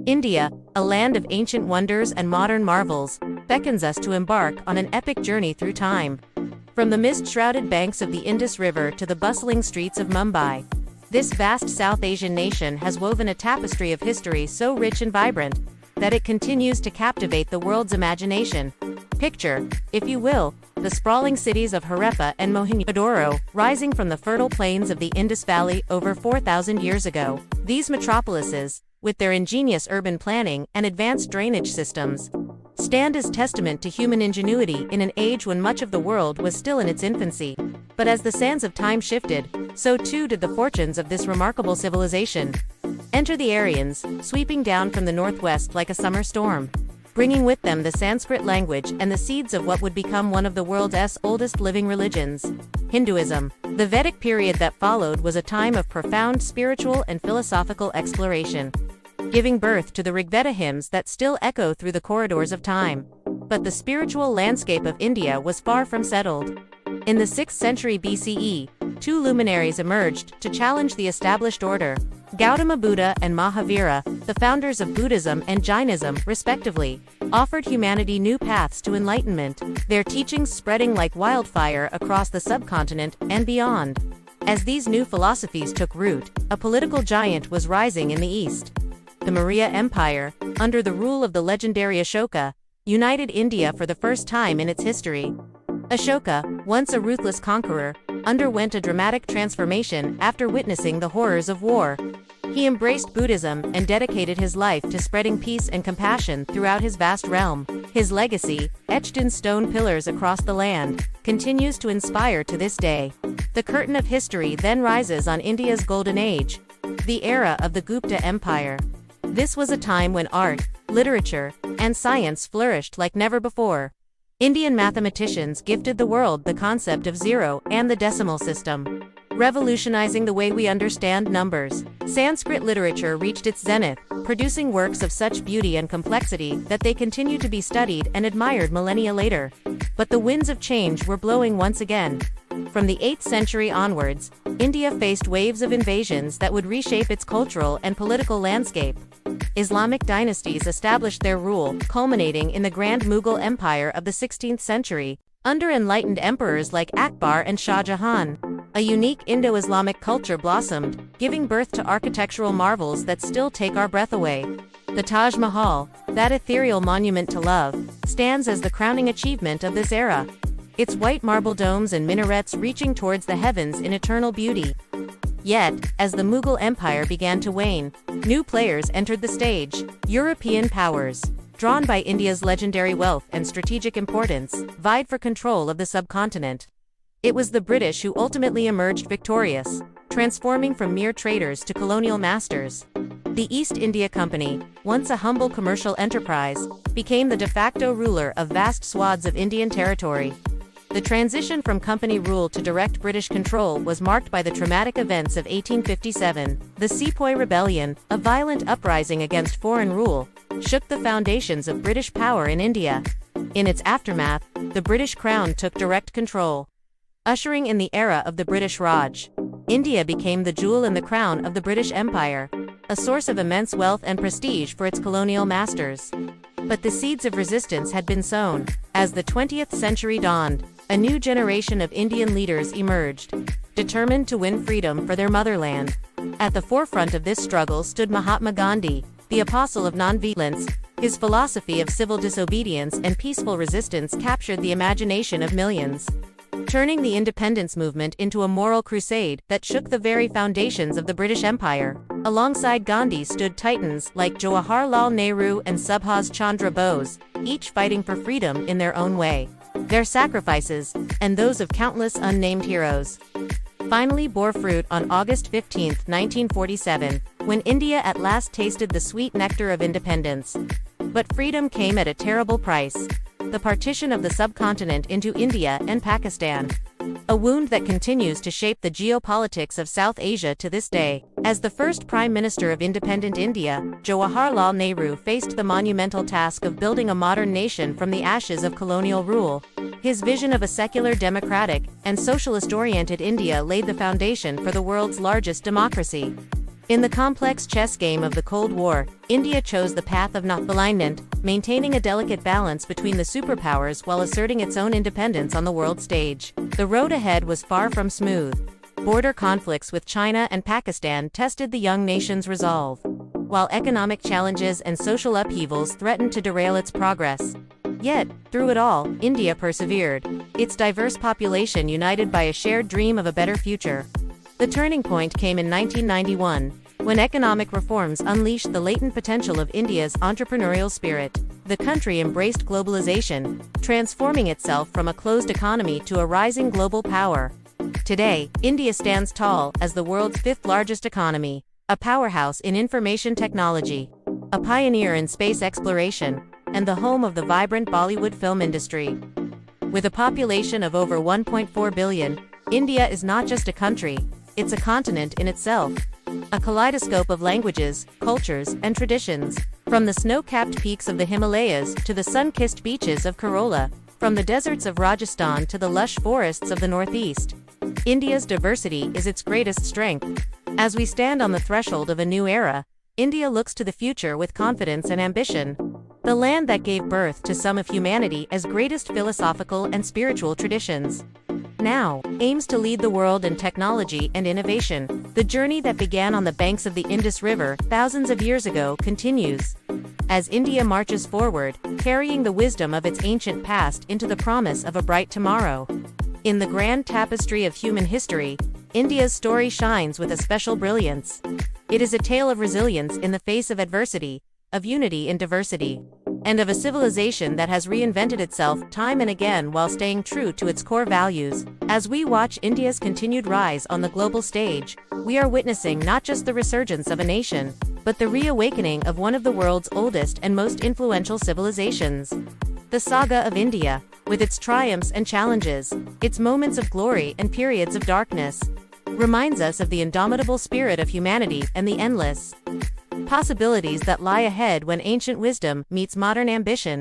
India, a land of ancient wonders and modern marvels, beckons us to embark on an epic journey through time. From the mist-shrouded banks of the Indus River to the bustling streets of Mumbai, this vast South Asian nation has woven a tapestry of history so rich and vibrant that it continues to captivate the world's imagination. Picture, if you will, the sprawling cities of Harappa and Mohenjo-daro, rising from the fertile plains of the Indus Valley over 4,000 years ago. These metropolises, with their ingenious urban planning and advanced drainage systems, stand as testament to human ingenuity in an age when much of the world was still in its infancy. But as the sands of time shifted, so too did the fortunes of this remarkable civilization. Enter the Aryans, sweeping down from the northwest like a summer storm, bringing with them the Sanskrit language and the seeds of what would become one of the world's oldest living religions, Hinduism. The Vedic period that followed was a time of profound spiritual and philosophical exploration, giving birth to the Rigveda hymns that still echo through the corridors of time. But the spiritual landscape of India was far from settled. In the 6th century BCE, two luminaries emerged to challenge the established order: Gautama Buddha and Mahavira, the founders of Buddhism and Jainism, respectively, offered humanity new paths to enlightenment, their teachings spreading like wildfire across the subcontinent and beyond. As these new philosophies took root, a political giant was rising in the east. The Maurya Empire, under the rule of the legendary Ashoka, united India for the first time in its history. Ashoka, once a ruthless conqueror, underwent a dramatic transformation after witnessing the horrors of war. He embraced Buddhism and dedicated his life to spreading peace and compassion throughout his vast realm. His legacy, etched in stone pillars across the land, continues to inspire to this day. The curtain of history then rises on India's golden age, the era of the Gupta Empire. This was a time when art, literature, and science flourished like never before. Indian mathematicians gifted the world the concept of zero and the decimal system, revolutionizing the way we understand numbers. Sanskrit literature reached its zenith, producing works of such beauty and complexity that they continue to be studied and admired millennia later. But the winds of change were blowing once again. From the 8th century onwards, India faced waves of invasions that would reshape its cultural and political landscape. Islamic dynasties established their rule, culminating in the Grand Mughal Empire of the 16th century, under enlightened emperors like Akbar and Shah Jahan. A unique Indo-Islamic culture blossomed, giving birth to architectural marvels that still take our breath away. The Taj Mahal, that ethereal monument to love, stands as the crowning achievement of this era, its white marble domes and minarets reaching towards the heavens in eternal beauty. Yet, as the Mughal Empire began to wane, new players entered the stage. European powers, drawn by India's legendary wealth and strategic importance, vied for control of the subcontinent. It was the British who ultimately emerged victorious, transforming from mere traders to colonial masters. The East India Company, once a humble commercial enterprise, became the de facto ruler of vast swaths of Indian territory. The transition from company rule to direct British control was marked by the traumatic events of 1857. The Sepoy Rebellion, a violent uprising against foreign rule, shook the foundations of British power in India. In its aftermath, the British Crown took direct control, ushering in the era of the British Raj. India became the jewel in the crown of the British Empire, a source of immense wealth and prestige for its colonial masters. But the seeds of resistance had been sown. As the 20th century dawned, a new generation of Indian leaders emerged, determined to win freedom for their motherland. At the forefront of this struggle stood Mahatma Gandhi, the apostle of nonviolence. His philosophy of civil disobedience and peaceful resistance captured the imagination of millions, turning the independence movement into a moral crusade that shook the very foundations of the British Empire. Alongside Gandhi stood titans like Jawaharlal Nehru and Subhas Chandra Bose, each fighting for freedom in their own way. Their sacrifices, and those of countless unnamed heroes, finally bore fruit on August 15, 1947, when India at last tasted the sweet nectar of independence. But freedom came at a terrible price: the partition of the subcontinent into India and Pakistan. A wound that continues to shape the geopolitics of South Asia to this day. As the first Prime Minister of independent India, Jawaharlal Nehru faced the monumental task of building a modern nation from the ashes of colonial rule. His vision of a secular, democratic, and socialist-oriented India laid the foundation for the world's largest democracy. In the complex chess game of the Cold War, India chose the path of non-alignment, maintaining a delicate balance between the superpowers while asserting its own independence on the world stage. The road ahead was far from smooth. Border conflicts with China and Pakistan tested the young nation's resolve, while economic challenges and social upheavals threatened to derail its progress. Yet, through it all, India persevered, its diverse population united by a shared dream of a better future. The turning point came in 1991, when economic reforms unleashed the latent potential of India's entrepreneurial spirit. The country embraced globalization, transforming itself from a closed economy to a rising global power. Today, India stands tall as the world's fifth-largest economy, a powerhouse in information technology, a pioneer in space exploration, and the home of the vibrant Bollywood film industry. With a population of over 1.4 billion, India is not just a country, it's a continent in itself. A kaleidoscope of languages, cultures, and traditions. From the snow-capped peaks of the Himalayas to the sun-kissed beaches of Kerala, from the deserts of Rajasthan to the lush forests of the Northeast. India's diversity is its greatest strength. As we stand on the threshold of a new era, India looks to the future with confidence and ambition. The land that gave birth to some of humanity's greatest philosophical and spiritual traditions. Now, aims to lead the world in technology and innovation. The journey that began on the banks of the Indus River thousands of years ago continues. As India marches forward, carrying the wisdom of its ancient past into the promise of a bright tomorrow. In the grand tapestry of human history, India's story shines with a special brilliance. It is a tale of resilience in the face of adversity, of unity in diversity, and of a civilization that has reinvented itself time and again while staying true to its core values. As we watch India's continued rise on the global stage, we are witnessing not just the resurgence of a nation, but the reawakening of one of the world's oldest and most influential civilizations. The saga of India, with its triumphs and challenges, its moments of glory and periods of darkness, reminds us of the indomitable spirit of humanity and the endless possibilities that lie ahead when ancient wisdom meets modern ambition.